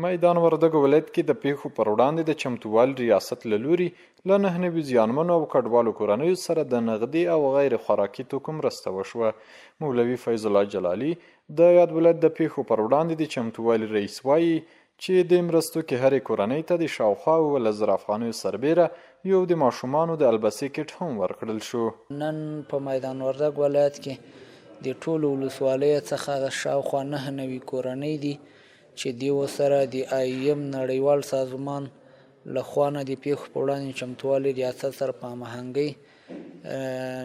میدان وردګو ولایت کې د پیښو پر وړاندې د چمتووالي ریاست له لوري له 9 نوي زیانمنو او کډوالو کورنیو سره د نغدي او غیر خوراکي توکو مرسته وشوه. مولوي فیض الله جلالي د یاد ولایت د پیښو پر وړاندې د چمتووالي رئیس وایي چې د مرستو کې هرې کورنۍ ته د شاوخوا 1,000 افغانیو سربیره یو د ماشومانو د البسې کټ هم ورکړل شو. نن په میدان وردګ ولایت کې د ټولو ولسوالیو څخه شاوخوا 9 نوي کورنۍ دي چې دیو سره د IOM نړیوال سازمان له خوا نه د پیښو په وړاندې چمتووالي ریاست سره په هماهنګۍ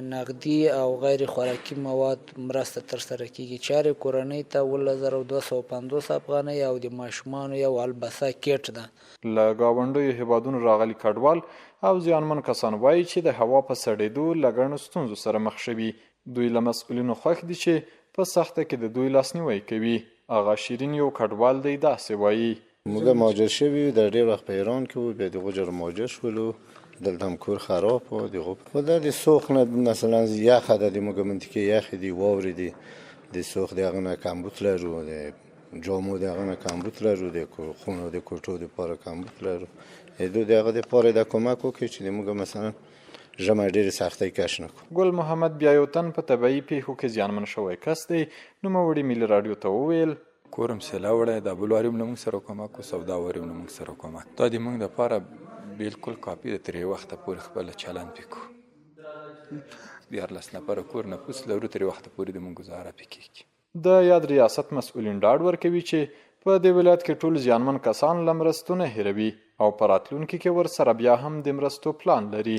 نغدي او غیر خوراکي مواد مرسته ترسره کیږي. چارې کورنۍ ته 1250 افغانۍ او د ماشومانو یو البسه کیټ ده. له ګاونډیو هیوادونو راغلي کډوال او زیانمن کسان وایي چې د هوا په سړېدو له ګڼو ستونزو سره مخ شوي. دوی له مسؤلینو خوښ دي چې په سخته کې د دوی لاسنیوی کوي. آغا شیرین یو کډوال دی داسې وایي. موږ مهاجر شوي در ډېر وخت په ایران کې وو، بیا دغه جره مهاجر شولو، دلته هم کور خراب و دغه خو د سوخ نه مثلا یخ ده د موږ منطقه یخ دی واوري دی د سوخ دغه نه کمبود لرو، د جامو دغه نه کمبود لرو، د خونو د کوټو د پاره کمبود لرو. دو دغه د پاره د کومک وکړي چې موږ مثلا ژمه ډېرې سختۍ کش نکړو. ګل محمد بیا یو تن په طبیعي پیښو کې زیانمن شوی کس دی. نوموړي ملي راډیو ته وویل کورم سیلا وړی د بلواریم له موږ سره کومک او سودا وریم له موږ سره کومک. دا د موږ دپاره بالکل کاپي ده. ترې وخته پورې خپله چلند پې کړو. 14 نفره کور نفوس لرو، ترې وخته پورې د موږ ګزاره پې کېږي. د یاد ریاست مسؤلین ډاډ ورکوي چې په دې ولایت کې ټول زیانمن کسان له مرستو نه هېروي او په راتلونکي کې ورسره بیا هم د مرستو پلان لري.